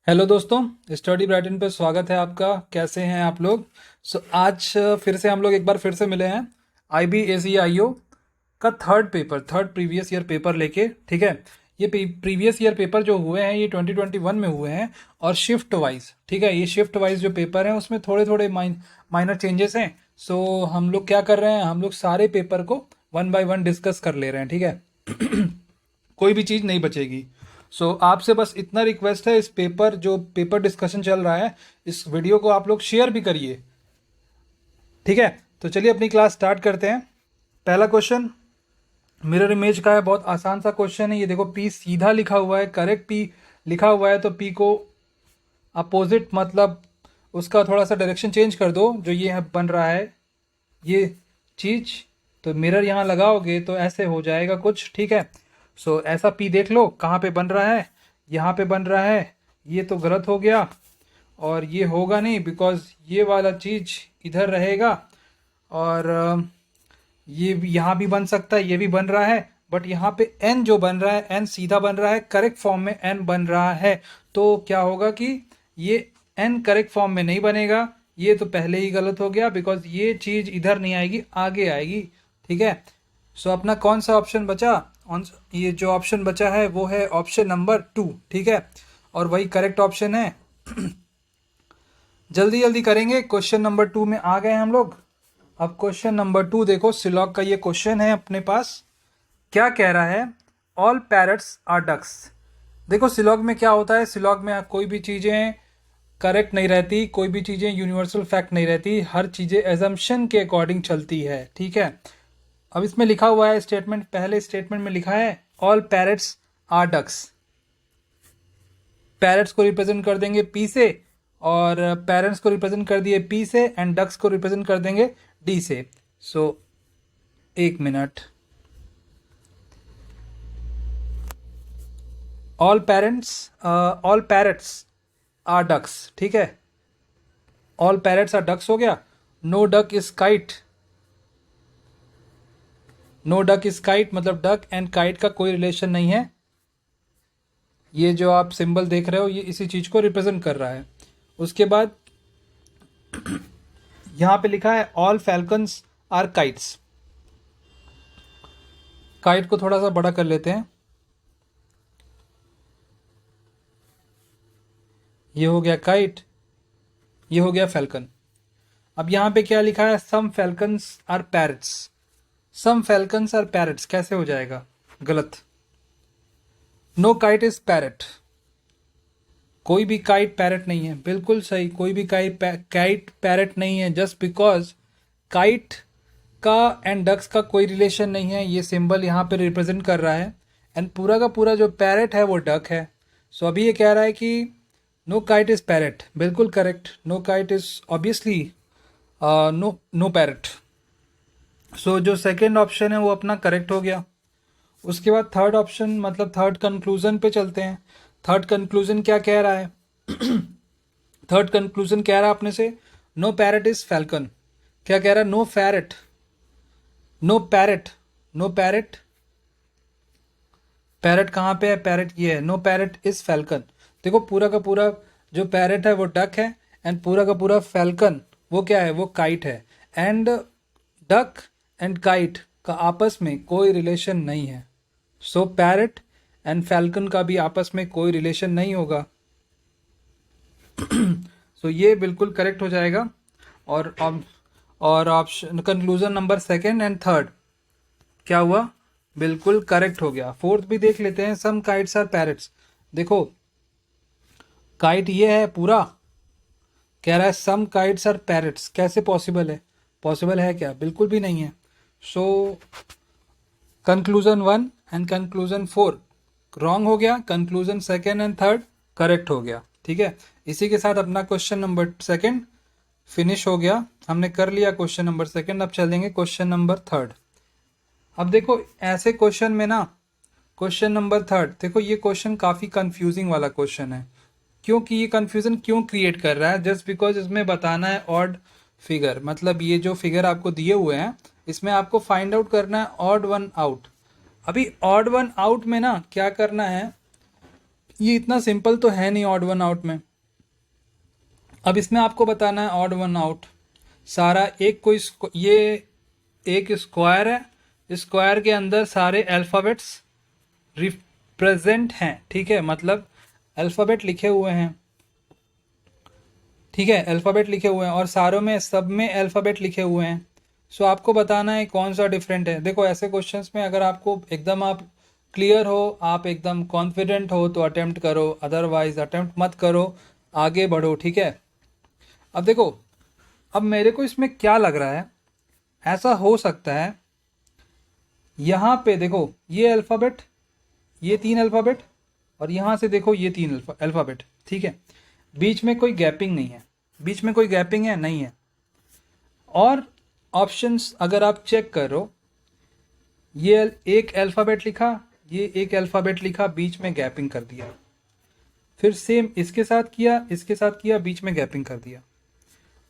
Hello दोस्तों, study Brighton पे स्वागत है आपका। कैसे हैं आप लोग? आज फिर से हम लोग एक बार फिर से मिले हैं IBACIO का थर्ड प्रीवियस ईयर पेपर लेके। ठीक है, ये प्रीवियस ईयर पेपर जो हुए हैं ये 2021 में हुए हैं और शिफ्ट वाइज। ठीक है, ये शिफ्ट वाइज जो पेपर हैं उसमें थोड़े थोड़े माइनर चेंजेस हैं। सो हम लोग क्या कर रहे हैं, हम लोग सारे पेपर को वन बाय वन डिस्कस कर ले रहे हैं। ठीक है कोई भी चीज़ नहीं बचेगी। आपसे बस इतना रिक्वेस्ट है, इस पेपर जो पेपर डिस्कशन चल रहा है इस वीडियो को आप लोग शेयर भी करिए। ठीक है, तो चलिए अपनी क्लास स्टार्ट करते हैं। पहला क्वेश्चन मिरर इमेज का है, बहुत आसान सा क्वेश्चन है। ये देखो, पी सीधा लिखा हुआ है, करेक्ट पी लिखा हुआ है, तो पी को अपोजिट मतलब उसका थोड़ा सा डायरेक्शन चेंज कर दो। जो ये बन रहा है ये चीज़, तो मिरर यहाँ लगाओगे तो ऐसे हो जाएगा कुछ। ठीक है, ऐसा पी देख लो कहाँ पे बन रहा है, यहाँ पे बन रहा है। ये तो गलत हो गया और ये होगा नहीं, बिकॉज ये वाला चीज़ इधर रहेगा और ये यहाँ भी बन सकता है, ये भी बन रहा है, बट यहाँ पे एन जो बन रहा है, एन सीधा बन रहा है, करेक्ट फॉर्म में एन बन रहा है। तो क्या होगा कि ये एन करेक्ट फॉर्म में नहीं बनेगा। ये तो पहले ही गलत हो गया, बिकॉज ये चीज़ इधर नहीं आएगी, आगे आएगी। ठीक है, अपना कौन सा ऑप्शन बचा? ये जो ऑप्शन बचा है वो है ऑप्शन नंबर 2। ठीक है, और वही करेक्ट ऑप्शन है। जल्दी जल्दी करेंगे, क्वेश्चन नंबर 2 में आ गए हम लोग। अब क्वेश्चन नंबर 2 देखो, सिलॉग का ये क्वेश्चन है अपने पास। क्या कह रहा है? All parrots are ducks. देखो सिलॉग में क्या होता है, सिलॉग में कोई भी चीज़ें करेक्ट नहीं रहती, कोई भी चीज़ें यूनिवर्सल फैक्ट नहीं रहती, हर चीज़ें एजम्पशन के अकॉर्डिंग चलती है। ठीक है, अब इसमें लिखा हुआ है स्टेटमेंट, पहले स्टेटमेंट में लिखा है all parrots are ducks. Parrots को रिप्रेजेंट कर देंगे पी से, और पेरेंट्स को रिप्रेजेंट कर दिए पी से, एंड डक्स को रिप्रेजेंट कर देंगे डी से। एक minute. All parrots are ducks. ठीक है, ऑल पैरट्स आर डक्स हो गया। No duck is kite, no duck is kite मतलब डक एंड काइट का कोई रिलेशन नहीं है। ये जो आप सिंबल देख रहे हो ये इसी चीज को रिप्रेजेंट कर रहा है। उसके बाद यहां पे लिखा है all falcons are kites. Kite को थोड़ा सा बड़ा कर लेते हैं, ये हो गया काइट, ये हो गया फैल्कन। अब यहां पे क्या लिखा है? Some falcons are parrots. Some falcons are parrots कैसे हो जाएगा? गलत। नो काइट इज पैरट, कोई भी काइट पैरट नहीं है। बिल्कुल सही, कोई भी काइट पैरट नहीं है, जस्ट बिकॉज काइट का एंड डक्स का कोई रिलेशन नहीं है। ये सिंबल यहाँ पे रिप्रेजेंट कर रहा है, एंड पूरा का पूरा जो पैरट है वो डक है। अभी ये कह रहा है कि नो काइट इज पैरट, बिल्कुल correct. No kite is obviously no parrot. जो सेकेंड ऑप्शन है वो अपना करेक्ट हो गया। उसके बाद थर्ड ऑप्शन मतलब थर्ड कंक्लूजन पे चलते हैं। थर्ड कंक्लूजन क्या कह रहा है? थर्ड कंक्लूजन कह रहा है अपने से नो पैरट इज फैल्कन। क्या कह रहा है? No parrot, no parrot, no parrot. Parrot कहाँ पे है? पैरट ये है। No parrot is falcon. देखो पूरा का पूरा जो पैरट है वो डक है, एंड पूरा का पूरा फैल्कन वो क्या है? वो काइट है। एंड डक एंड काइट का आपस में कोई रिलेशन नहीं है। पैरट एंड फैल्कन का भी आपस में कोई रिलेशन नहीं होगा। ये बिल्कुल करेक्ट हो जाएगा। और option conclusion number second and third क्या हुआ? बिल्कुल करेक्ट हो गया। फोर्थ भी देख लेते हैं। सम काइट्स आर पैरट्स। देखो काइट ये है पूरा, कह रहा है सम काइट्स आर पैरट्स। कैसे पॉसिबल है? पॉसिबल है क्या? बिल्कुल भी नहीं है। कंक्लूजन 1 एंड कंक्लूजन 4 रॉन्ग हो गया, conclusion second and third correct हो गया। ठीक है, इसी के साथ अपना क्वेश्चन नंबर सेकेंड फिनिश हो गया। हमने कर लिया क्वेश्चन नंबर सेकेंड। अब चलेंगे क्वेश्चन नंबर थर्ड। अब देखो ऐसे क्वेश्चन में ना, क्वेश्चन नंबर थर्ड देखो, ये क्वेश्चन काफ़ी कंफ्यूजिंग वाला क्वेश्चन है। क्योंकि ये कंफ्यूजन क्यों क्रिएट कर रहा है? जस्ट बिकॉज इसमें बताना है ऑड फिगर, मतलब ये जो फिगर आपको दिए हुए हैं इसमें आपको फाइंड आउट करना है ऑड वन आउट। अभी ऑड वन आउट में ना क्या करना है, ये इतना सिंपल तो है नहीं ऑड वन आउट में। अब इसमें आपको बताना है ऑड वन आउट सारा एक कोई ये एक स्क्वायर है, स्क्वायर के अंदर सारे अल्फ़ाबेट्स रिप्रेजेंट हैं, ठीक है, मतलब अल्फ़ाबेट लिखे हुए हैं, ठीक है, अल्फ़ाबेट लिखे हुए हैं और सारों में सब में अल्फ़ाबेट लिखे हुए हैं। सो आपको बताना है कौन सा डिफरेंट है। देखो ऐसे क्वेश्चंस में अगर आपको एकदम आप क्लियर हो, आप एकदम कॉन्फिडेंट हो तो अटेम्प्ट करो, अदरवाइज अटेम्प्ट मत करो, आगे बढ़ो, ठीक है। अब देखो, अब मेरे को इसमें क्या लग रहा है, ऐसा हो सकता है यहाँ पे देखो ये अल्फ़ाबेट, ये 3 अल्फ़ाबेट और यहाँ से देखो ये 3 अल्फ़ाबेट, ठीक है, बीच में कोई गैपिंग नहीं है, बीच में कोई गैपिंग है नहीं है। और ऑप्शंस अगर आप चेक करो, ये एक अल्फ़ाबेट लिखा, ये एक अल्फ़ाबेट लिखा, बीच में गैपिंग कर दिया, फिर सेम इसके साथ किया, इसके साथ किया, बीच में गैपिंग कर दिया।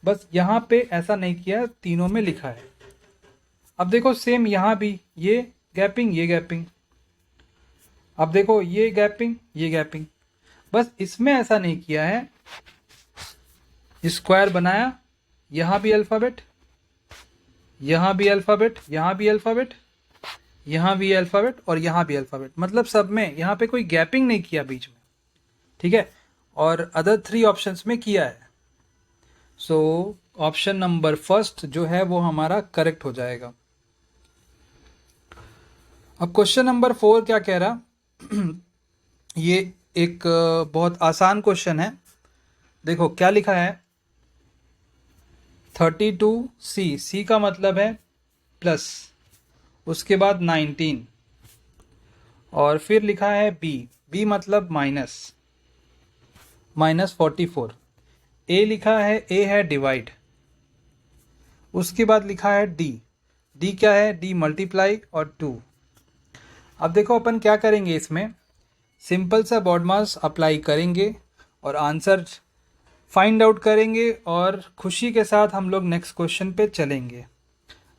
बस यहाँ पे ऐसा नहीं किया, तीनों में लिखा है। अब देखो सेम यहाँ भी ये गैपिंग, ये गैपिंग, अब देखो ये गैपिंग, ये गैपिंग, बस इसमें ऐसा नहीं किया है। स्क्वायर बनाया, यहाँ भी अल्फ़ाबेट, यहाँ भी अल्फ़ाबेट, यहाँ भी अल्फ़ाबेट, यहाँ भी अल्फ़ाबेट और यहाँ भी अल्फ़ाबेट, मतलब सब में यहाँ पे कोई गैपिंग नहीं किया बीच में, ठीक है, और अदर 3 ऑप्शंस में किया है। सो ऑप्शन नंबर फर्स्ट जो है वो हमारा करेक्ट हो जाएगा। अब क्वेश्चन नंबर 4 क्या कह रहा ये एक बहुत आसान क्वेश्चन है। देखो क्या लिखा है, 32C, सी का मतलब है प्लस, उसके बाद 19 और फिर लिखा है बी, बी मतलब माइनस, -44। ए लिखा है, ए है डिवाइड, उसके बाद लिखा है डी, डी क्या है, डी मल्टीप्लाई और 2। अब देखो अपन क्या करेंगे, इसमें सिंपल सा बॉडमास अप्लाई करेंगे और आंसर फाइंड आउट करेंगे और खुशी के साथ हम लोग नेक्स्ट क्वेश्चन पे चलेंगे।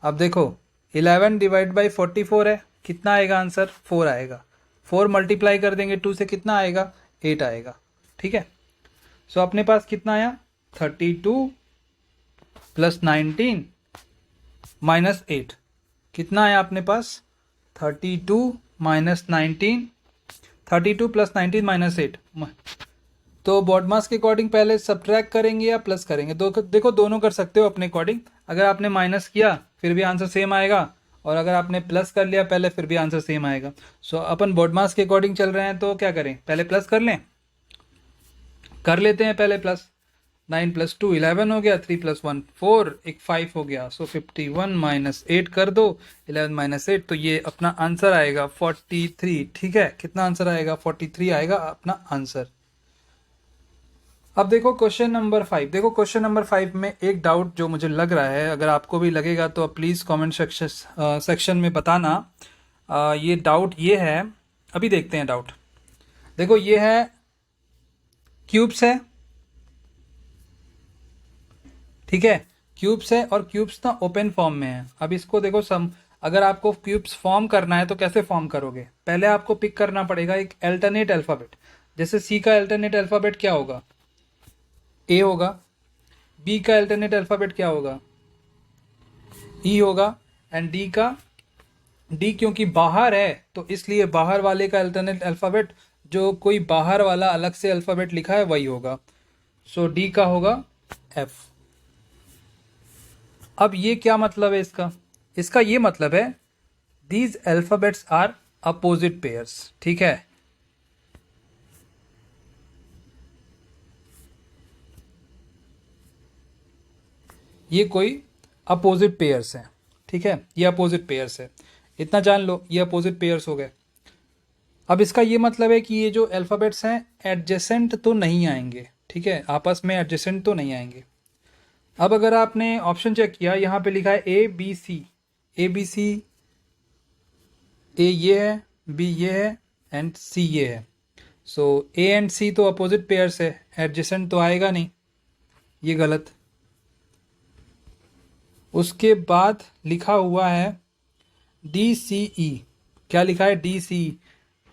अब देखो 11 डिवाइड बाई 44 है, कितना आएगा आंसर, 4 आएगा। 4 मल्टीप्लाई कर देंगे 2 से, कितना आएगा, 8 आएगा, ठीक है। सो अपने पास कितना आया, 32 प्लस 19 माइनस 8, कितना आया अपने पास, 32 माइनस 19, 32 प्लस 19 माइनस 8। तो बॉडमास के अकॉर्डिंग पहले सब्ट्रैक्ट करेंगे या प्लस करेंगे, देखो दोनों कर सकते हो अपने अकॉर्डिंग। अगर आपने माइनस किया फिर भी आंसर सेम आएगा, और अगर आपने प्लस कर लिया पहले फिर भी आंसर सेम आएगा। सो अपन बॉडमास के अकॉर्डिंग चल रहे हैं तो क्या करें, पहले प्लस कर लें, कर लेते हैं पहले प्लस। 9 प्लस 2 11 हो गया, 3 प्लस 1 4, एक 5 हो गया। सो 51 माइनस 8 कर दो, 11 माइनस 8, तो ये अपना आंसर आएगा 43, ठीक है। कितना आंसर आएगा, 43 आएगा अपना आंसर। अब देखो क्वेश्चन नंबर 5, देखो क्वेश्चन नंबर 5 में एक डाउट जो मुझे लग रहा है, अगर आपको भी लगेगा तो प्लीज़ कमेंट सेक्शन में बताना। ये डाउट ये है, अभी देखते हैं डाउट। देखो ये है क्यूब्स है, ठीक है, क्यूब्स है और क्यूब्स ना ओपन फॉर्म में है। अब इसको देखो अगर आपको क्यूब्स फॉर्म करना है तो कैसे फॉर्म करोगे, पहले आपको पिक करना पड़ेगा एक अल्टरनेट अल्फ़ाबेट। जैसे सी का अल्टरनेट अल्फ़ाबेट क्या होगा, ए होगा, बी का अल्टरनेट अल्फ़ाबेट क्या होगा, ई होगा, एंड डी का, डी क्योंकि बाहर है तो इसलिए बाहर वाले का अल्टरनेट अल्फ़ाबेट, जो कोई बाहर वाला अलग से अल्फ़ाबेट लिखा है वही होगा। सो डी का होगा एफ। अब ये क्या मतलब है इसका, इसका ये मतलब है these alphabets are opposite pairs, ठीक है। ये कोई अपोजिट पेयर्स हैं, ठीक है, ये अपोजिट पेयर्स है, इतना जान लो, ये अपोजिट पेयर्स हो गए। अब इसका ये मतलब है कि ये जो अल्फ़ाबेट्स हैं एडजेसेंट तो नहीं आएंगे, ठीक है, आपस में एडजेसेंट तो नहीं आएंगे। अब अगर आपने ऑप्शन चेक किया, यहाँ पे लिखा है A B C, A B C, ए ये है, बी ये है एंड सी ये है। सो ए एंड सी तो अपोजिट पेयर्स है, एडजेसेंट तो आएगा नहीं, ये गलत। उसके बाद लिखा हुआ है डी सी ई, क्या लिखा है, डी सी ई,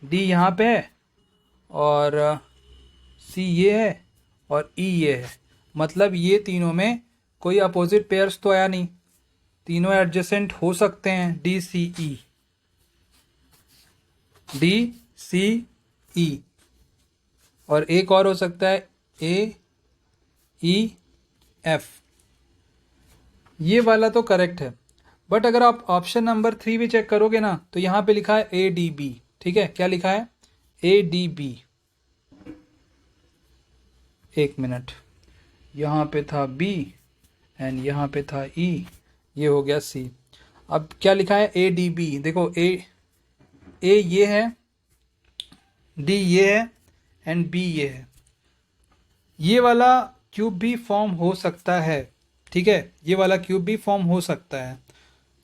डी यहाँ पे है और सी ये है और ई ये है। मतलब ये तीनों में कोई अपोजिट पेयर्स तो आया नहीं, तीनों एडजेसेंट हो सकते हैं। डी सी ई, डी सी ई, और एक और हो सकता है ए ई एफ। ये वाला तो करेक्ट है, बट अगर आप ऑप्शन नंबर 3 भी चेक करोगे ना तो यहाँ पे लिखा है ए डी बी। ठीक है, क्या लिखा है? A D B. एक मिनट, यहाँ पे था बी एंड यहाँ पे था ई, ये हो गया सी। अब क्या लिखा है? A D B. देखो ए ये है, डी ये है एंड बी ये है। ये वाला क्यूब भी फॉर्म हो सकता है। ठीक है, ये वाला क्यूब भी फॉर्म हो सकता है।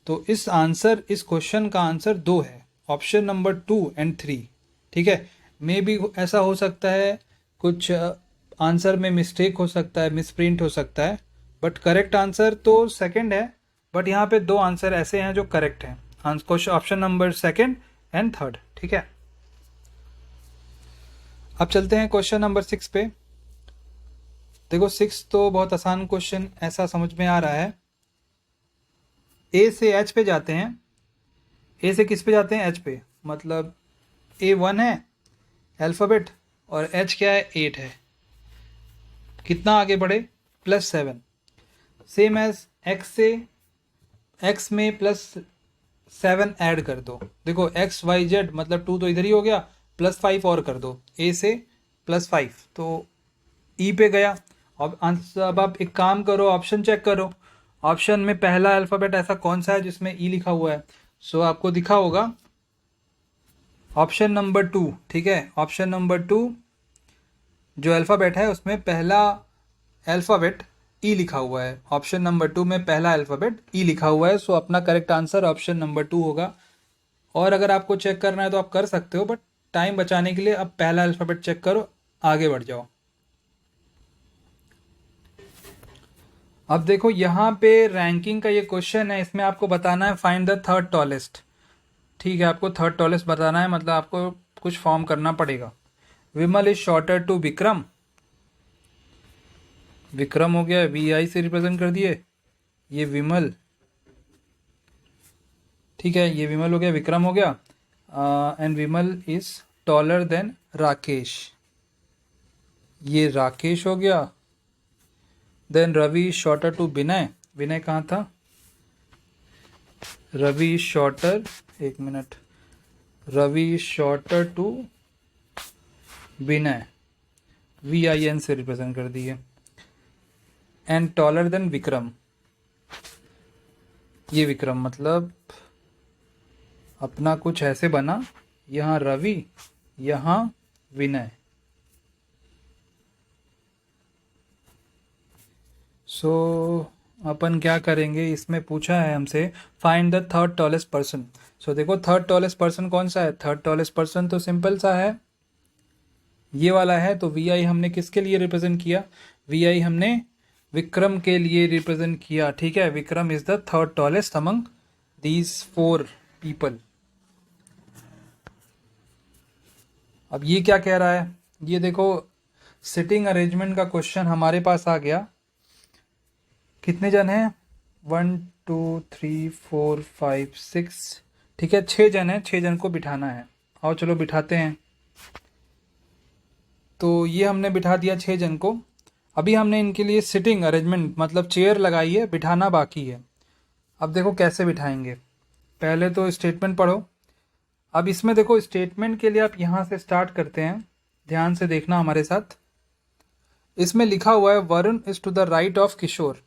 तो इस क्वेश्चन का आंसर 2 है, ऑप्शन नंबर 2 एंड 3। ठीक है, मे भी ऐसा हो सकता है, कुछ आंसर में मिस्टेक हो सकता है, मिसप्रिंट हो सकता है, बट करेक्ट आंसर तो सेकंड है। बट यहाँ पे 2 आंसर ऐसे हैं जो करेक्ट हैं, option number second and third. ठीक है, अब चलते हैं क्वेश्चन नंबर 6 पे। देखो 6 तो बहुत आसान क्वेश्चन ऐसा समझ में आ रहा है। ए से एच पे जाते हैं। ए से किस पे जाते हैं? एच पे। मतलब ए 1 है अल्फ़ाबेट और एच क्या है? 8 है। कितना आगे बढ़े? +7। सेम एज एक्स से एक्स में +7 ऐड कर दो। देखो एक्स वाई जेड मतलब 2 तो इधर ही हो गया, +5 और कर दो। ए से +5 तो ई पे गया। अब आप एक काम करो, ऑप्शन चेक करो। ऑप्शन में पहला अल्फ़ाबेट ऐसा कौन सा है जिसमें ई लिखा हुआ है? सो आपको दिखा होगा ऑप्शन नंबर 2। ठीक है, ऑप्शन नंबर 2 जो अल्फ़ाबेट है उसमें पहला अल्फ़ाबेट ई लिखा हुआ है। ऑप्शन नंबर 2 में पहला अल्फ़ाबेट ई लिखा हुआ है। सो अपना करेक्ट आंसर ऑप्शन नंबर 2 होगा। और अगर आपको चेक करना है तो आप कर सकते हो, बट टाइम बचाने के लिए अब पहला अल्फ़ाबेट चेक करो, आगे बढ़ जाओ। अब देखो यहाँ पे रैंकिंग का ये क्वेश्चन है, इसमें आपको बताना है फाइंड द थर्ड टॉलेस्ट। ठीक है, आपको थर्ड टॉलेस्ट बताना है, मतलब आपको कुछ फॉर्म करना पड़ेगा। Vimal is shorter to Vikram. Vikram हो गया, वी आई से रिप्रेजेंट कर दिए, ये विमल। ठीक है, ये विमल हो गया, विक्रम हो गया। And Vimal is taller than Rakesh, ये राकेश हो गया। Then Ravi shorter to Vinay. Vinay कहाँ था? रवि शॉर्टर, एक minute, Ravi shorter to Vinay, VIN से रिप्रेजेंट कर दिए। एंड टॉलर देन विक्रम, ये विक्रम मतलब अपना कुछ ऐसे बना, यहाँ रवि यहाँ विनय। सो अपन क्या करेंगे, इसमें पूछा है हमसे find the third tallest person. So देखो थर्ड टॉलेस्ट पर्सन कौन सा है? थर्ड टॉलेस्ट पर्सन तो सिंपल सा है, ये वाला है। तो VI हमने किसके लिए रिप्रेजेंट किया? VI हमने विक्रम के लिए रिप्रेजेंट किया। ठीक है, Vikram is the third tallest among these 4 people. अब ये क्या कह रहा है? ये देखो सिटिंग अरेंजमेंट का क्वेश्चन हमारे पास आ गया। कितने जन हैं? 1 2 3 4 5 6। ठीक है, 6 जन हैं, 6 जन को बिठाना है। आओ चलो बिठाते हैं। तो ये हमने बिठा दिया 6 जन को। अभी हमने इनके लिए सिटिंग अरेंजमेंट मतलब चेयर लगाई है, बिठाना बाकी है। अब देखो कैसे बिठाएंगे, पहले तो स्टेटमेंट पढ़ो। अब इसमें देखो स्टेटमेंट के लिए आप यहाँ से स्टार्ट करते हैं, ध्यान से देखना हमारे साथ। इसमें लिखा हुआ है Varun is to the right of Kishore.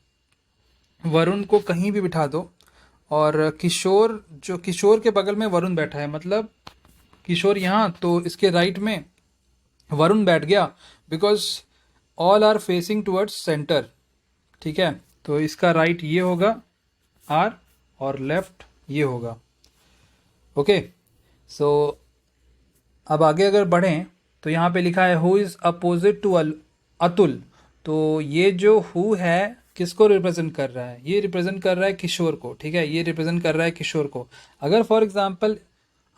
Varun को कहीं भी बिठा दो, और किशोर, जो किशोर के बगल में वरुण बैठा है, मतलब किशोर यहाँ, तो इसके राइट में वरुण बैठ गया, because all are facing towards centre. ठीक है, तो इसका राइट ये होगा आर और लेफ्ट ये होगा। ओके, सो अब आगे अगर बढ़ें तो यहाँ पे लिखा है who is opposite to Atul. तो ये जो हु है किसको रिप्रेजेंट कर रहा है? ये रिप्रेजेंट कर रहा है किशोर को। ठीक है, ये रिप्रेजेंट कर रहा है किशोर को। अगर फॉर एग्जांपल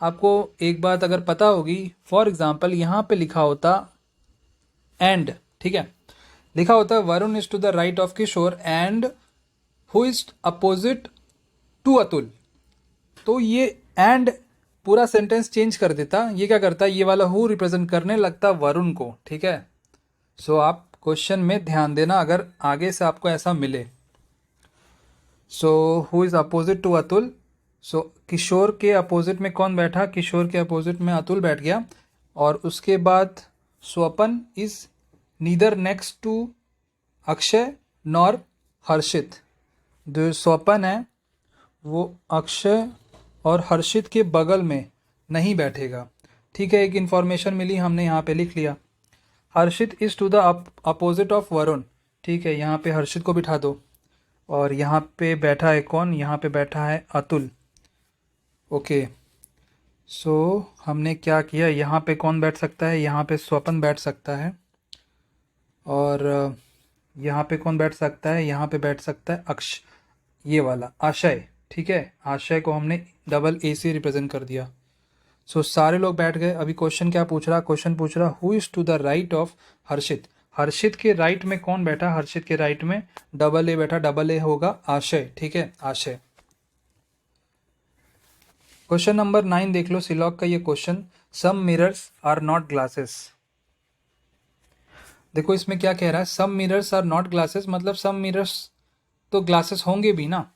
आपको एक बात अगर पता होगी, फॉर एग्जाम्पल यहाँ पे लिखा होता एंड, ठीक है, लिखा होता Varun is to the right of Kishore and who is opposite to Atul, तो ये एंड पूरा सेंटेंस चेंज कर देता। ये क्या करता, ये वाला हु रिप्रेजेंट करने लगता वरुण को, ठीक है। सो आप क्वेश्चन में ध्यान देना अगर आगे से आपको ऐसा मिले। So who is opposite to Atul, so Kishore के अपोजिट में कौन बैठा, किशोर के अपोजिट में अतुल बैठ गया। और उसके बाद Swapan is neither next to Akshay nor Harshit, जो स्वपन है वो अक्षय और हर्षित के बगल में नहीं बैठेगा, ठीक है। एक इन्फॉर्मेशन मिली, हमने यहाँ पे लिख लिया। Harshit is to the opposite of Varun, ठीक है, यहाँ पे हर्षित को बिठा दो। और यहाँ पे बैठा है कौन, यहाँ पे बैठा है अतुल, ओके। सो हमने क्या किया, यहाँ पे कौन बैठ सकता है, यहाँ पे स्वपन बैठ सकता है। और यहाँ पे कौन बैठ सकता है, यहाँ पे बैठ सकता है ये वाला आशय, ठीक है। आशय को हमने डबल ए से रिप्रेजेंट कर दिया। सो सारे लोग बैठ गए। अभी क्वेश्चन क्या पूछ रहा, क्वेश्चन पूछ रहा who is to the right of Harshit, Harshit के राइट में कौन बैठा, हर्षित के राइट में डबल ए बैठा, डबल ए होगा आशय, ठीक है, आशय। क्वेश्चन नंबर 9 देख लो, सिलॉग का ये question, some mirrors are not glasses. देखो इसमें क्या कह रहा है, some mirrors are not glasses, मतलब सम मिरर्स तो ग्लासेस होंगे भी ना।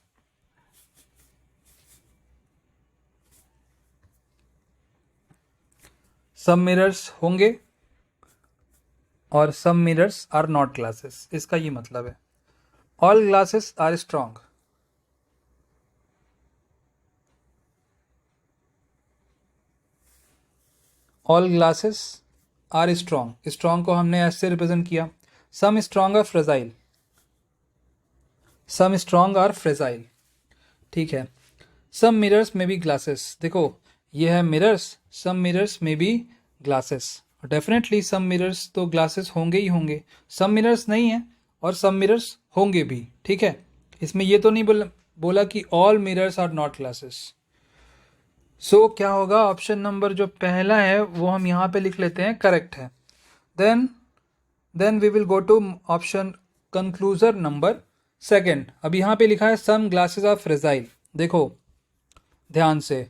सम मिरर्स होंगे और some mirrors are not glasses, इसका ये मतलब है। All glasses are strong, all glasses are strong, strong को हमने ऐसे रिप्रेजेंट किया। Some strong are fragile, some strong are fragile, ठीक है। Some mirrors may be glasses, देखो ये है mirrors, some mirrors may be glasses, definitely some mirrors तो ग्लासेस होंगे ही होंगे, सम मिरर्स नहीं है और सम मिरर्स होंगे भी, ठीक है। इसमें ये तो नहीं बोला कि all mirrors are not glasses. So क्या होगा, ऑप्शन नंबर जो पहला है वो हम यहाँ पे लिख लेते हैं, करेक्ट है। Then we will go to option conclusion number second. अब यहाँ पे लिखा है सम ग्लासेस आर फ्रेजाइल, देखो ध्यान से,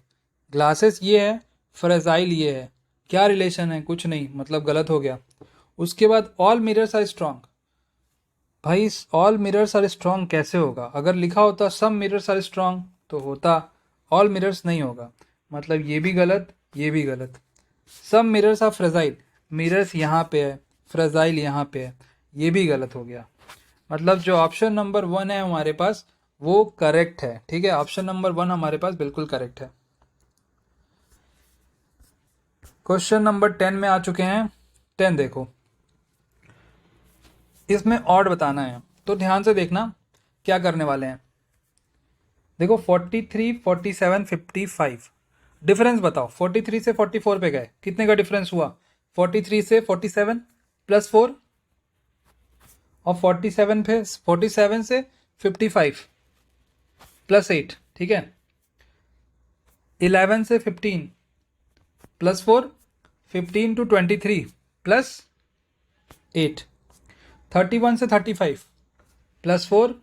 ग्लासेस ये है, फ्रेजाइल ये है, क्या रिलेशन है, कुछ नहीं, मतलब गलत हो गया। उसके बाद ऑल मिरर्स आर स्ट्रॉन्ग, भाई ऑल मिरर्स आर स्ट्रॉन्ग कैसे होगा, अगर लिखा होता सम मिरर्स आर स्ट्रॉन्ग तो होता, ऑल मिरर्स नहीं होगा, मतलब ये भी गलत, ये भी गलत। सम मिरर्स आर फ्रेजाइल, मिरर्स यहाँ पे है, फ्रेजाइल यहाँ पे है, ये भी गलत हो गया। मतलब जो ऑप्शन नंबर 1 है हमारे पास वो करेक्ट है, ठीक है, ऑप्शन नंबर 1 हमारे पास बिल्कुल करेक्ट है। क्वेश्चन नंबर 10 में आ चुके हैं। 10 देखो, इसमें ऑड बताना है, तो ध्यान से देखना क्या करने वाले हैं। देखो 43, 47, 55, डिफरेंस बताओ। 43 से 44 पे गए, कितने का डिफरेंस हुआ, 43 से 47 प्लस 4, और 47 से 55 प्लस 8, ठीक है। 11 से 15 प्लस 4, 15 टू 23 प्लस 8, 31 से 35 plus 4,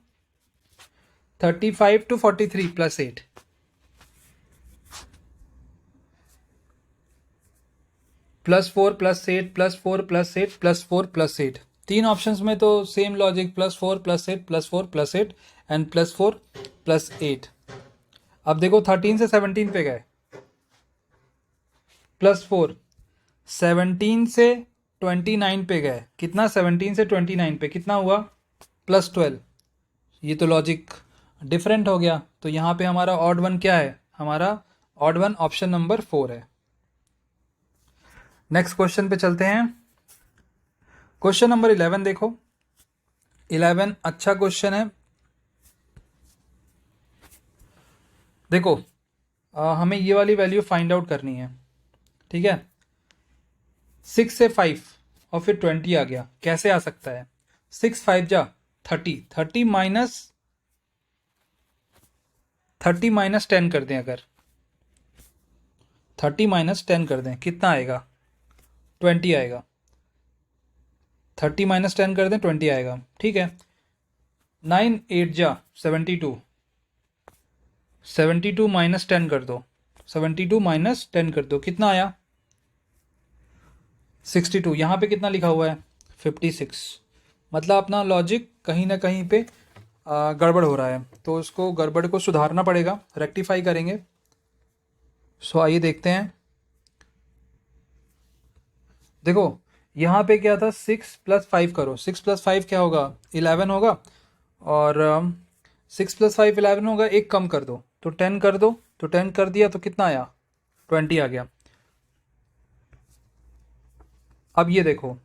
35 to 43 plus 8, plus 4 plus 8 plus 4 plus 8 plus 4 plus 8, तीन ऑप्शंस में तो same logic, plus 4 plus 8 plus 4 plus 8 and plus 4 plus 8। अब देखो 13 से 17 पे गए, प्लस 4, 17 से 29 पे गए, कितना, 17 से 29 पे कितना हुआ, प्लस 12। ये तो लॉजिक डिफरेंट हो गया, तो यहाँ पे हमारा ऑड वन क्या है, हमारा ऑड वन ऑप्शन नंबर 4 है। नेक्स्ट क्वेश्चन पे चलते हैं। क्वेश्चन नंबर 11 देखो, 11 अच्छा क्वेश्चन है। देखो हमें ये वाली वैल्यू फाइंड आउट करनी है, ठीक है। 6 से 5 और फिर 20 आ गया, कैसे आ सकता है, 6 5 जा 30, 30 माइनस 10 कर दें अगर, 30 माइनस 10 कर दें, कितना आएगा? 20 आएगा। 30 माइनस 10 कर दें, 20 आएगा, ठीक है। 9 8 जा 72, 72 माइनस 10 कर दो, 72 माइनस 10 कर दो, कितना आया? 62। यहाँ पे कितना लिखा हुआ है? 56। मतलब अपना लॉजिक कहीं ना कहीं पे गड़बड़ हो रहा है, तो उसको गड़बड़ को सुधारना पड़ेगा, रेक्टिफाई करेंगे। सो आइए देखते हैं। देखो यहाँ पे क्या था, 6 प्लस 5 करो, 6 प्लस 5 क्या होगा? 11 होगा, और 6 प्लस 5 11 होगा, एक कम कर दो तो 10 कर दो, तो 10 कर दिया तो कितना आया? 20 आ गया। अब ये देखो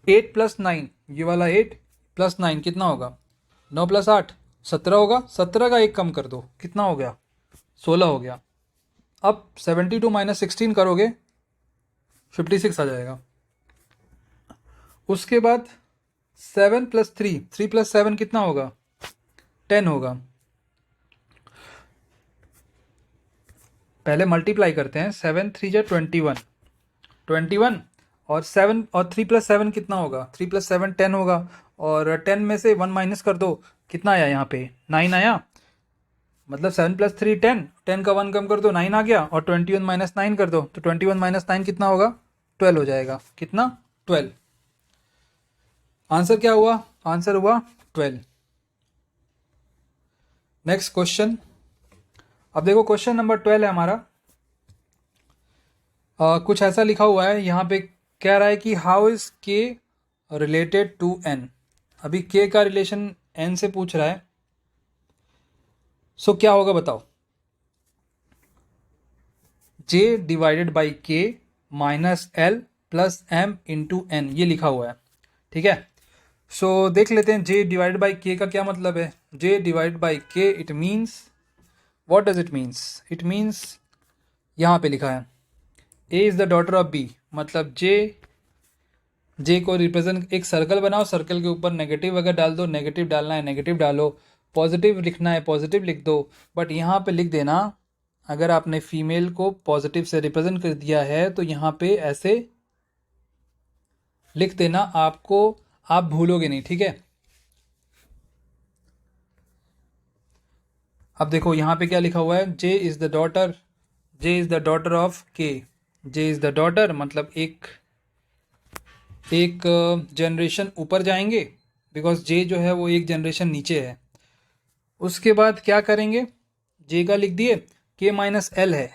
8 प्लस 9, ये वाला 8 प्लस 9 कितना होगा? 9 प्लस 8 17 होगा, 17 का एक कम कर दो, कितना हो गया? 16 हो गया। अब 72 माइनस 16 करोगे, 56 आ जाएगा। उसके बाद 7 प्लस 3, 3 प्लस 7 कितना होगा? 10 होगा। पहले मल्टीप्लाई करते हैं, 7 3 जा 21, 21 और 7 और 3 प्लस 7 कितना होगा? 3 प्लस 7 10 होगा, और 10 में से 1 माइनस कर दो, कितना आया? यहाँ पे 9 आया। मतलब 7 प्लस 3 10, 10 का 1 कम कर दो 9 आ गया, और 21 माइनस 9 कर दो, तो 21 माइनस 9 कितना होगा? 12 हो जाएगा। कितना? 12। आंसर क्या हुआ? आंसर हुआ 12। Next question. अब देखो क्वेश्चन नंबर 12 है हमारा। कुछ ऐसा लिखा हुआ है यहाँ पे, कह रहा है कि how is K related to N. अभी के का रिलेशन एन से पूछ रहा है। सो क्या होगा बताओ? J divided by K minus L plus M into N, ये लिखा हुआ है, ठीक है। सो देख लेते हैं जे डिवाइडेड बाई के का क्या मतलब है। J divide by K, it means, what does it means? It means यहाँ पे लिखा है A is the daughter of B, मतलब जे को रिप्रेजेंट, एक सर्कल बनाओ, सर्कल के ऊपर नेगेटिव अगर डाल दो, नेगेटिव डालना है नेगेटिव डालो, पॉजिटिव लिखना है पॉजिटिव लिख दो। बट यहाँ पे लिख देना, अगर आपने फीमेल को पॉजिटिव से रिप्रेजेंट कर दिया है तो यहाँ पे ऐसे लिख देना, आपको आप भूलोगे नहीं, ठीक है। अब देखो यहाँ पे क्या लिखा हुआ है, J is the daughter, J is the daughter of K. J is the daughter मतलब एक जनरेशन ऊपर जाएंगे, बिकॉज जे जो है वो एक जनरेशन नीचे है। उसके बाद क्या करेंगे, जे का लिख दिए, के माइनस एल है।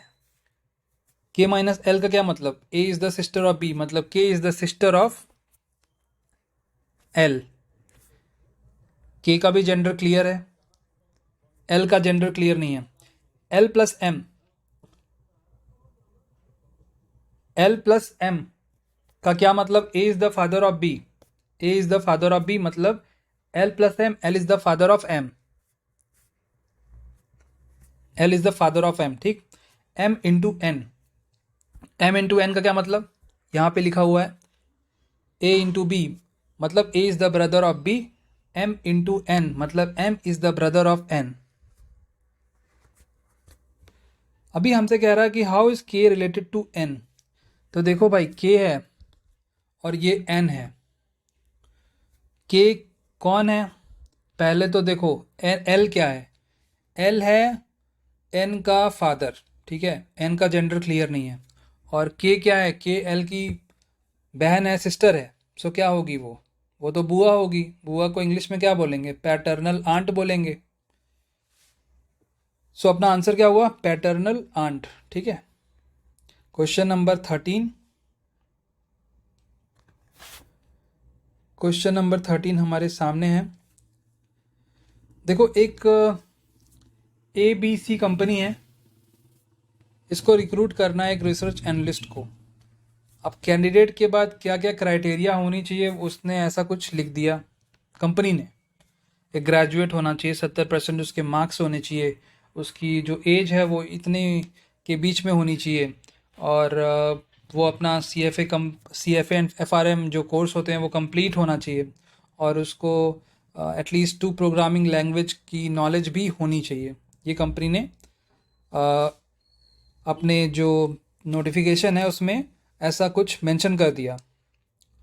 के माइनस एल का क्या मतलब? A is the sister of B, मतलब K is the sister of L. K का भी जेंडर क्लियर है, एल का जेंडर क्लियर नहीं है। L plus M, L plus M का क्या मतलब? A is the father of B, A is the father of B, मतलब L plus M, L is the father of M, L is the father of M, ठीक। M into N, M into N का क्या मतलब? यहाँ पे लिखा हुआ है ए इंटू बी, मतलब A is the brother of B. M into N मतलब M is the brother of N. अभी हमसे कह रहा है कि how is K related to N. तो देखो भाई, के है और ये एन है। के कौन है? पहले तो देखो एल क्या है? एल है एन का फादर, ठीक है। एन का जेंडर क्लियर नहीं है। और के क्या है? के एल की बहन है, सिस्टर है। सो क्या होगी वो तो बुआ होगी। बुआ को इंग्लिश में क्या बोलेंगे? पैटर्नल आंट बोलेंगे। सो अपना आंसर क्या हुआ? पैटर्नल आंट, ठीक है। Question number 13। क्वेश्चन नंबर 13 हमारे सामने है। देखो एक ABC कंपनी है, इसको रिक्रूट करना है एक रिसर्च एनालिस्ट को। अब कैंडिडेट के बाद क्या क्या क्राइटेरिया होनी चाहिए, उसने ऐसा कुछ लिख दिया कंपनी ने। एक ग्रेजुएट होना चाहिए, 70% उसके मार्क्स होने चाहिए, उसकी जो एज है वो इतने के बीच में होनी चाहिए, और वो अपना CFA एंड FRM जो कोर्स होते हैं वो कंप्लीट होना चाहिए, और उसको एटलीस्ट 2 प्रोग्रामिंग लैंग्वेज की नॉलेज भी होनी चाहिए। ये कंपनी ने अपने जो नोटिफिकेशन है उसमें ऐसा कुछ मेंशन कर दिया।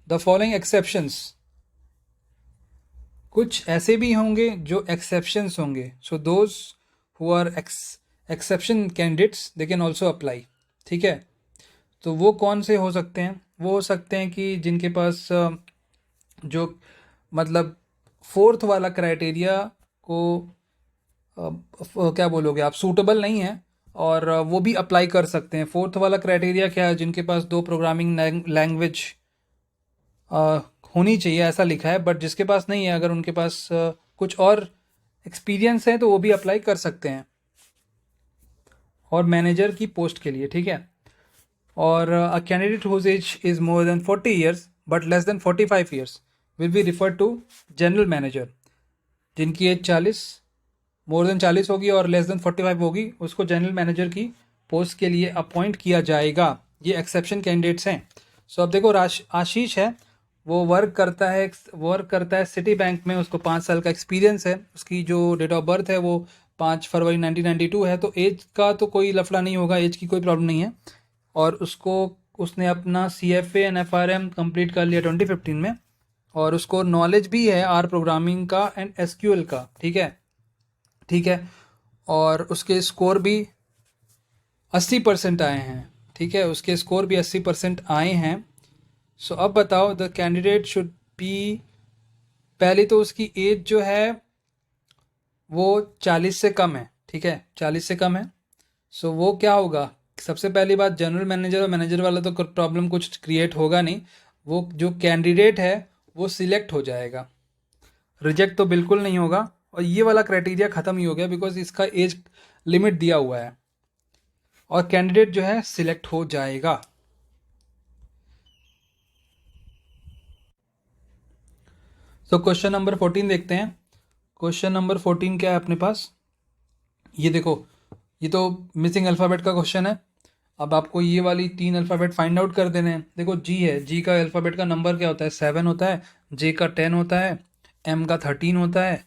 द फॉलोइंग एक्सेप्शंस, कुछ ऐसे भी होंगे जो एक्सेप्शंस होंगे। So those who are exception candidates they can also apply. ठीक है, तो वो कौन से हो सकते हैं? वो हो सकते हैं कि जिनके पास जो मतलब फोर्थ वाला क्राइटेरिया को क्या बोलोगे आप, सूटेबल नहीं है, और वो भी अप्लाई कर सकते हैं। फोर्थ वाला क्राइटेरिया क्या है? जिनके पास 2 प्रोग्रामिंग लैंग्वेज होनी चाहिए ऐसा लिखा है, बट जिसके पास नहीं है, अगर उनके पास कुछ और एक्सपीरियंस है तो वो भी अप्लाई कर सकते हैं, और मैनेजर की पोस्ट के लिए। ठीक है, और a candidate whose age is more than 40 years but less than 45 years will be refer to general manager. जिनकी एज 40 मोर देन 40 होगी और लेस देन 45 होगी, उसको जनरल मैनेजर की पोस्ट के लिए अपॉइंट किया जाएगा। ये एक्सेप्शन कैंडिडेट्स हैं। सो अब देखो, आशीष है, वो वर्क करता है सिटी बैंक में, उसको 5 साल का एक्सपीरियंस है, उसकी जो डेट ऑफ बर्थ है वो 5 फरवरी 1992 है। तो एज का तो कोई लफड़ा नहीं होगा, एज की कोई प्रॉब्लम नहीं है। और उसने अपना CFA एंड FRM कंप्लीट कर लिया 2015 में, और उसको नॉलेज भी है आर प्रोग्रामिंग का एंड SQL का। ठीक है, ठीक है, और उसके स्कोर भी 80% आए हैं। ठीक है, उसके स्कोर भी 80% आए हैं। सो अब बताओ, द कैंडिडेट शुड बी, पहले तो उसकी एज जो है वो 40 से कम है। ठीक है, 40 से कम है। सो वो क्या होगा? सबसे पहली बात, जनरल मैनेजर और मैनेजर वाला तो प्रॉब्लम कुछ क्रिएट होगा नहीं। वो जो कैंडिडेट है वो सिलेक्ट हो जाएगा, रिजेक्ट तो बिल्कुल नहीं होगा। और ये वाला क्राइटेरिया ख़त्म ही हो गया, बिकॉज इसका एज लिमिट दिया हुआ है, और कैंडिडेट जो है सिलेक्ट हो जाएगा। तो क्वेश्चन नंबर 14 देखते हैं। क्वेश्चन नंबर 14 क्या है अपने पास? ये देखो, ये तो मिसिंग अल्फ़ाबेट का क्वेश्चन है। अब आपको ये वाली 3 अल्फ़ाबेट फाइंड आउट कर देने हैं। देखो, जी है, जी का अल्फ़ाबेट का नंबर क्या होता है? 7 होता है। जे का 10 होता है। एम का 13 होता है।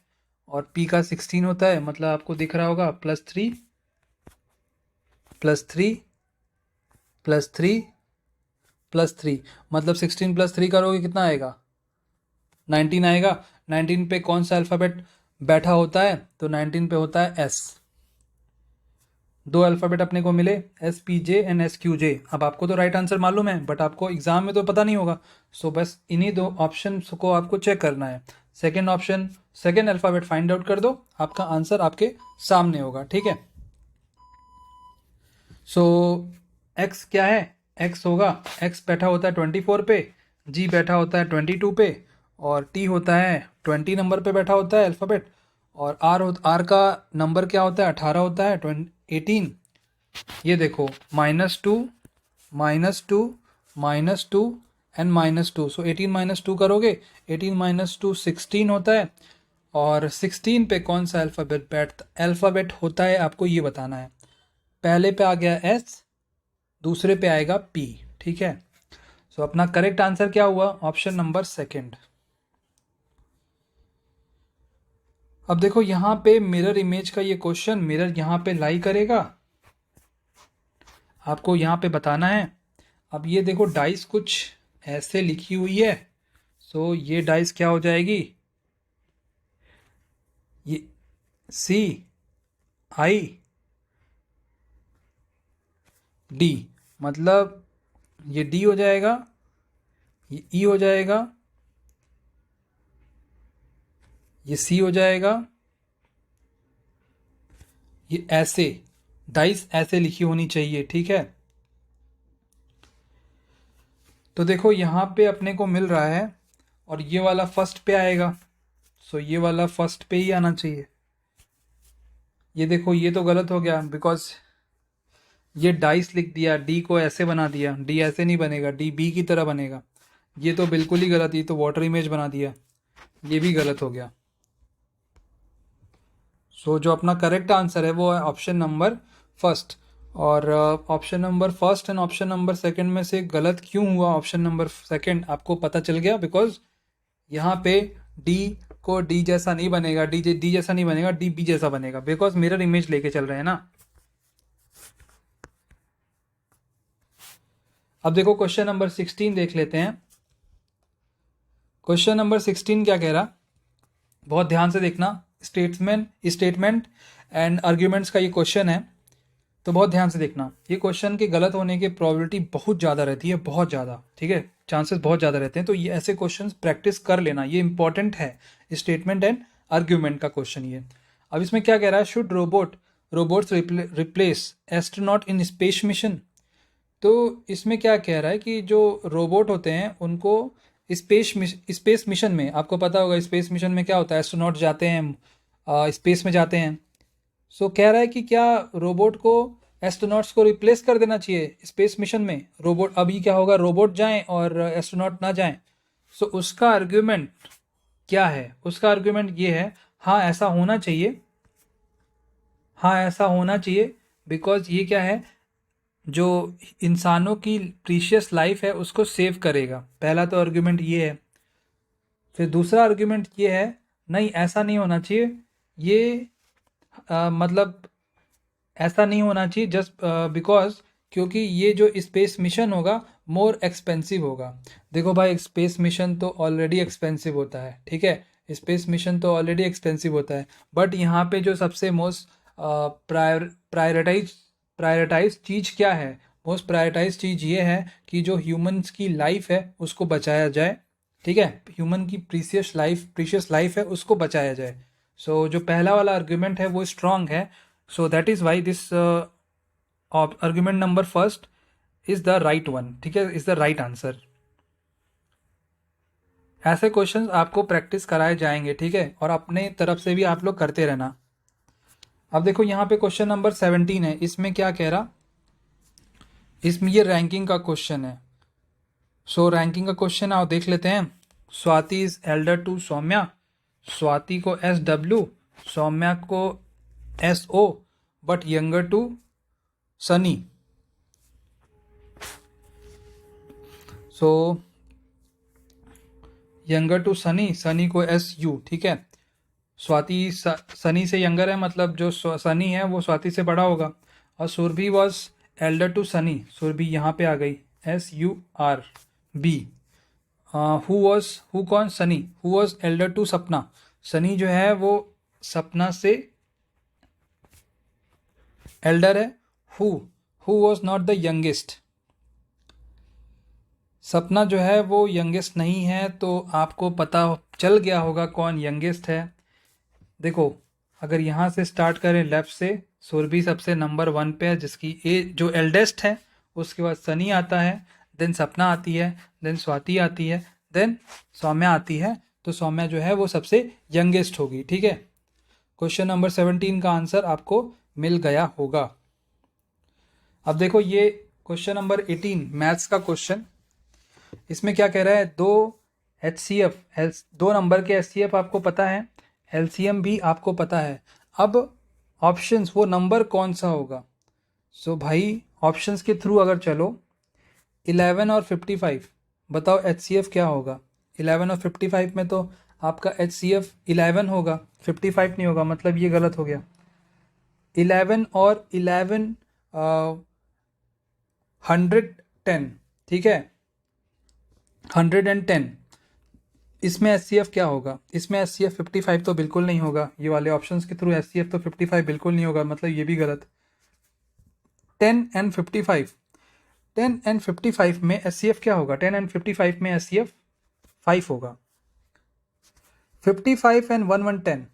और पी का 16 होता है। मतलब आपको दिख रहा होगा +3 +3 +3 +3, मतलब 16 + 3 करोगे कितना आएगा? 19 आएगा। 19 पे कौन सा अल्फ़ाबेट बैठा होता है? तो 19 पे होता है एस। 2 अल्फ़ाबेट अपने को मिले, SPJ एंड SQJ। अब आपको तो राइट आंसर मालूम है, बट आपको एग्जाम में तो पता नहीं होगा। सो बस इन्हीं 2 ऑप्शन को आपको चेक करना है। Second option, second alphabet find out कर दो, आपका आंसर आपके सामने होगा। ठीक है, सो एक्स क्या है? एक्स होगा, एक्स बैठा होता है 24 पे, जी बैठा होता है 22 पे, और टी होता है 20 नंबर पे बैठा होता है अल्फ़ाबेट, और आर का नंबर क्या होता है? 18 होता है, 18। ये देखो, -2 -2 -2 एंड -2। सो 18 -2 करोगे, 18 -2 16 होता है। और 16 पे कौन सा अल्फ़ाबेट होता है, आपको ये बताना है। पहले पे आ गया एस, दूसरे पे आएगा पी। ठीक है, सो अपना करेक्ट आंसर क्या हुआ? Option number second. अब देखो, यहाँ पे मिरर इमेज का ये क्वेश्चन मिरर यहाँ पे लाई करेगा, आपको यहाँ पे बताना है। अब ये देखो, डाइस कुछ ऐसे लिखी हुई है। सो ये डाइस क्या हो जाएगी? ये CI D, मतलब ये D हो जाएगा, ये E हो जाएगा, ये C हो जाएगा। ये ऐसे डाइस ऐसे लिखी होनी चाहिए। ठीक है, तो देखो यहाँ पे अपने को मिल रहा है, और ये वाला फर्स्ट पे आएगा। सो ये वाला फर्स्ट पे ही आना चाहिए। ये देखो, ये तो गलत हो गया, बिकॉज ये डाइस लिख दिया, डी को ऐसे बना दिया। डी ऐसे नहीं बनेगा, डी बी की तरह बनेगा। ये तो बिल्कुल ही गलत, ये तो वाटर इमेज बना दिया, ये भी गलत हो गया। सो जो अपना करेक्ट आंसर है वो है ऑप्शन नंबर फर्स्ट। और option number first and option number second में से गलत क्यों हुआ ऑप्शन नंबर सेकंड, आपको पता चल गया। बिकॉज यहाँ पे डी को डी जैसा नहीं बनेगा, डी जैसा नहीं बनेगा, डी बी जैसा बनेगा, बिकॉज मिरर इमेज लेके चल रहे हैं ना। अब देखो क्वेश्चन नंबर 16 देख लेते हैं। क्वेश्चन नंबर 16 क्या कह रहा, बहुत ध्यान से देखना। स्टेटमेंट एंड आर्ग्यूमेंट्स का ये क्वेश्चन है, तो बहुत ध्यान से देखना। ये क्वेश्चन के गलत होने की प्रोबेबिलिटी बहुत ज़्यादा रहती है, बहुत ज़्यादा, ठीक है, चांसेस बहुत ज़्यादा रहते हैं। तो ये ऐसे क्वेश्चंस प्रैक्टिस कर लेना, ये इंपॉर्टेंट है। स्टेटमेंट एंड आर्ग्यूमेंट का क्वेश्चन ये। अब इसमें क्या कह रहा है, should robots replace astronaut in space mission. तो इसमें क्या कह रहा है कि जो रोबोट होते हैं उनको स्पेस मिशन में, आपको पता होगा स्पेस मिशन में क्या होता है, एस्ट्रोनॉट जाते हैं, स्पेस में जाते हैं। सो कह रहा है कि क्या रोबोट को एस्ट्रोनॉट्स को रिप्लेस कर देना चाहिए स्पेस मिशन में। रोबोट अभी क्या होगा, रोबोट जाएं और एस्ट्रोनॉट ना जाएं। सो उसका आर्ग्यूमेंट क्या है, उसका आर्ग्यूमेंट ये है, हाँ ऐसा होना चाहिए, हाँ ऐसा होना चाहिए। बिकॉज ये क्या है, जो इंसानों की प्रीशियस लाइफ है उसको सेव करेगा। पहला तो आर्ग्यूमेंट ये है। फिर दूसरा आर्ग्यूमेंट ये है, नहीं ऐसा नहीं होना चाहिए, ये मतलब ऐसा नहीं होना चाहिए जस्ट बिकॉज, क्योंकि ये जो स्पेस मिशन होगा मोर एक्सपेंसिव होगा। देखो भाई, स्पेस मिशन तो ऑलरेडी एक्सपेंसिव होता है, ठीक है, स्पेस मिशन तो ऑलरेडी एक्सपेंसिव होता है। बट यहाँ पे जो सबसे मोस्ट प्रायोरिटाइज चीज़ क्या है, मोस्ट प्रायोरिटाइज चीज़ ये है कि जो ह्यूमंस की लाइफ है उसको बचाया जाए, ठीक है, ह्यूमन की प्रीशियस लाइफ है उसको बचाया जाए। सो जो पहला वाला आर्ग्यूमेंट है वो स्ट्रांग है। So that is why this argument number first is the right one, ठीक है, इज द राइट आंसर। ऐसे क्वेश्चंस आपको प्रैक्टिस कराए जाएंगे, ठीक है, और अपने तरफ से भी आप लोग करते रहना। अब देखो यहाँ पे क्वेश्चन नंबर 17 है, इसमें क्या कह रहा, इसमें ये रैंकिंग का क्वेश्चन है। सो रैंकिंग का क्वेश्चन आओ देख लेते हैं। Swati is elder to Saumya, Swati को SW, सौम्या को SO, but younger to Sunny. So younger to Sunny, Sunny को SU, ठीक है। स्वाति सनी से यंगर है, मतलब जो सनी है वो स्वाति से बड़ा होगा। और Surabhi was elder to Sunny, Surabhi यहाँ पे आ गई, SURB। हु कौन, Sunny, who was elder to Sapna, Sunny जो है वो सपना से एल्डर है। Who was not the youngest, Sapna जो है वो यंगेस्ट नहीं है। तो आपको पता चल गया होगा कौन यंगेस्ट है। देखो अगर यहाँ से स्टार्ट करें लेफ्ट से, सुरभि सबसे नंबर 1 पे है, जिसकी एज जो एल्डेस्ट है। उसके बाद सनी आता है, देन सपना आती है, देन स्वाति आती है, देन सौम्या आती है। तो सौम्या जो है वो सबसे यंगेस्ट होगी, ठीक है। क्वेश्चन नंबर 17 का आंसर आपको मिल गया होगा। अब देखो ये क्वेश्चन नंबर 18 मैथ्स का क्वेश्चन। इसमें क्या कह रहा है, दो नंबर के HCF आपको पता है, LCM भी आपको पता है। अब ऑप्शंस, वो नंबर कौन सा होगा। सो भाई ऑप्शंस के थ्रू अगर चलो, 11 और 55, बताओ HCF क्या होगा। 11 और 55 में तो आपका HCF 11 होगा, 55 नहीं होगा, मतलब ये गलत हो गया। 11 और 11 110, ठीक है, 110, इसमें HCF क्या होगा, इसमें HCF 55 तो बिल्कुल नहीं होगा। ये वाले ऑप्शंस के थ्रू HCF तो 55 बिल्कुल नहीं होगा, मतलब ये भी गलत। 10 एंड 55, 10 एंड 55 में HCF क्या होगा, 10 एंड 55 में HCF 5 होगा। 55 एंड 110,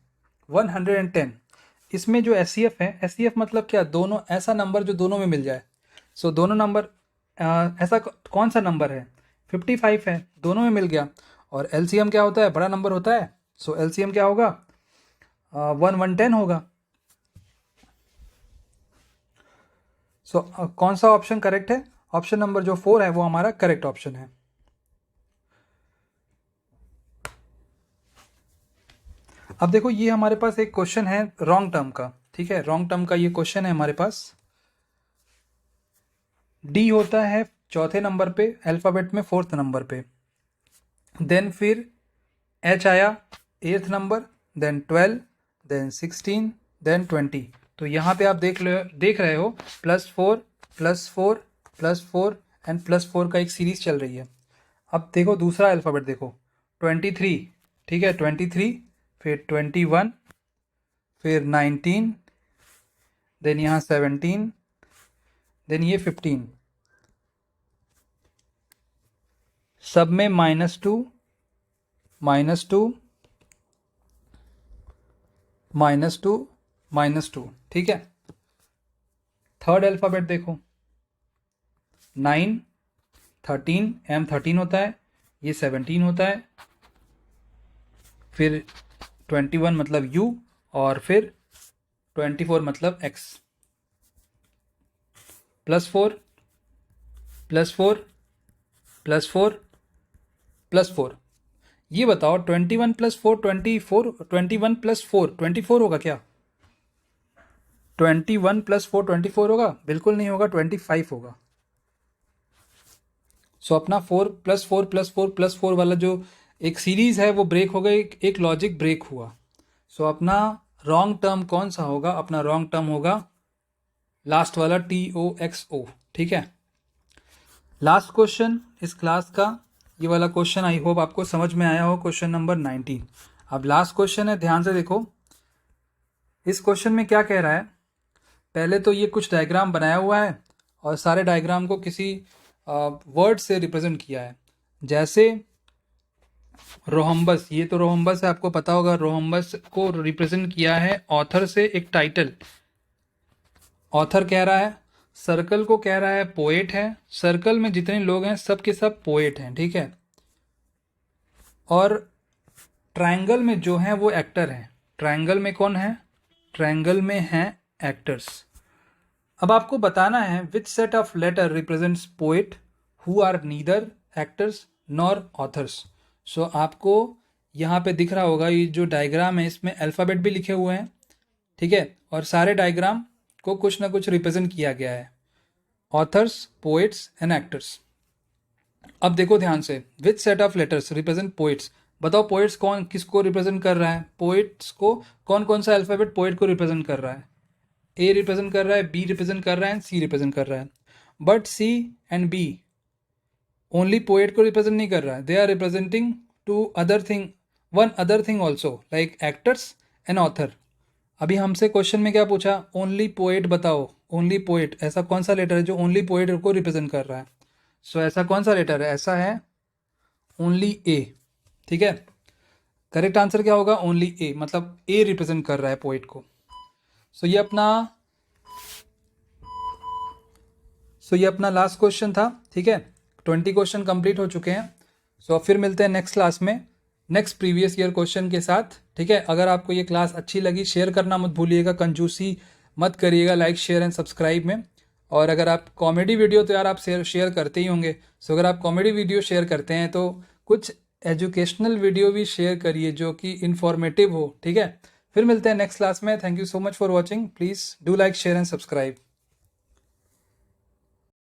110, इसमें जो HCF है, HCF मतलब क्या, दोनों, ऐसा नंबर जो दोनों में मिल जाए। सो दोनों नंबर, ऐसा कौन सा नंबर है, 55 है, दोनों में मिल गया। और LCM क्या होता है, बड़ा नंबर होता है। सो LCM क्या होगा, 110 होगा। सो कौन सा ऑप्शन करेक्ट है, ऑप्शन नंबर जो 4 है वो हमारा करेक्ट ऑप्शन है। अब देखो ये हमारे पास एक क्वेश्चन है रॉन्ग टर्म का, ठीक है, रॉन्ग टर्म का ये क्वेश्चन है हमारे पास। D होता है चौथे नंबर पे, अल्फ़ाबेट में 4th नंबर पे, देन फिर H आया 8th number, then 12, then 16, then 20। तो यहाँ पे आप देख रहे हो +4 +4 +4 एंड +4 का एक सीरीज चल रही है। अब देखो दूसरा अल्फ़ाबेट देखो 23, ठीक है 23, फिर 21, फिर 19, देन यहाँ 17, देन ये 15, सब में -2, -2, -2, -2, ठीक है। थर्ड अल्फ़ाबेट देखो 9, 13, M 13 होता है, ये 17 होता है, फिर 21 मतलब U, और फिर 24 मतलब X, +4, +4, +4, +4। ये बताओ 21 + 4 24, 21 + 4 24 होगा क्या? 21 + 4 24 होगा? बिल्कुल नहीं होगा, 25 होगा। सो अपना 4 + 4 + 4 + 4 वाला जो एक सीरीज है वो ब्रेक हो गई, एक लॉजिक ब्रेक हुआ। सो अपना रॉन्ग टर्म कौन सा होगा? अपना रॉन्ग टर्म होगा लास्ट वाला TOXO, ठीक है। लास्ट क्वेश्चन इस क्लास का ये वाला क्वेश्चन आई होप आपको समझ में आया हो, क्वेश्चन नंबर 19। अब लास्ट क्वेश्चन है, ध्यान से देखो। इस क्वेश्चन में क्या कह रहा है? पहले तो ये कुछ डायग्राम बनाया हुआ है और सारे डायग्राम को किसी वर्ड से रिप्रेजेंट किया है। जैसे रोहम्बस, ये तो रोहम्बस है, आपको पता होगा। रोहम्बस को रिप्रेजेंट किया है ऑथर से एक टाइटल। ऑथर कह रहा है, सर्कल को कह रहा है पोएट है। सर्कल में जितने लोग हैं सब के सब पोएट हैं, ठीक है। और ट्रायंगल में जो हैं वो एक्टर हैं। ट्रायंगल में कौन है? ट्रायंगल में हैं एक्टर्स। अब आपको बताना है which set of letter represents poet who are neither actors nor authors. So आपको यहाँ पे दिख रहा होगा, ये जो डायग्राम है इसमें अल्फ़ाबेट भी लिखे हुए हैं, ठीक है। और सारे डायग्राम को कुछ ना कुछ रिप्रेजेंट किया गया है, ऑथर्स, पोएट्स एंड एक्टर्स। अब देखो ध्यान से, which set of letters represent poets. बताओ पोएट्स कौन किसको रिप्रेजेंट कर रहा है? पोएट्स को कौन कौन सा अल्फ़ाबेट पोएट को रिप्रेजेंट कर रहा है? ए रिप्रेजेंट कर रहा है, बी रिप्रेजेंट कर रहा है एंड सी रिप्रेजेंट कर रहा है। But C and B only poet को रिप्रेजेंट नहीं कर रहा है, they are representing to other thing, one other thing also like actors and author. अभी हमसे क्वेश्चन में क्या पूछा? ओनली पोएट बताओ। ओनली पोएट, ऐसा कौन सा लेटर है जो ओनली पोएट को रिप्रेजेंट कर रहा है? सो ऐसा कौन सा लेटर है? ऐसा है ओनली ए, ठीक है। करेक्ट आंसर क्या होगा? ओनली ए, मतलब ए रिप्रेजेंट कर रहा है पोएट को। सो ये अपना लास्ट क्वेश्चन था, ठीक है। 20 क्वेश्चन कंप्लीट हो चुके हैं। सो फिर मिलते हैं नेक्स्ट क्लास में नेक्स्ट प्रीवियस ईयर क्वेश्चन के साथ, ठीक है। अगर आपको ये क्लास अच्छी लगी शेयर करना मत भूलिएगा, कंजूसी मत करिएगा, लाइक शेयर एंड सब्सक्राइब में। और अगर आप कॉमेडी वीडियो तो यार आप शेयर करते ही होंगे। सो अगर आप कॉमेडी वीडियो शेयर करते हैं तो कुछ एजुकेशनल वीडियो भी शेयर करिए जो कि इन्फॉर्मेटिव हो, ठीक है। फिर मिलते हैं नेक्स्ट क्लास में। Thank you so much for watching. Please do like share and subscribe.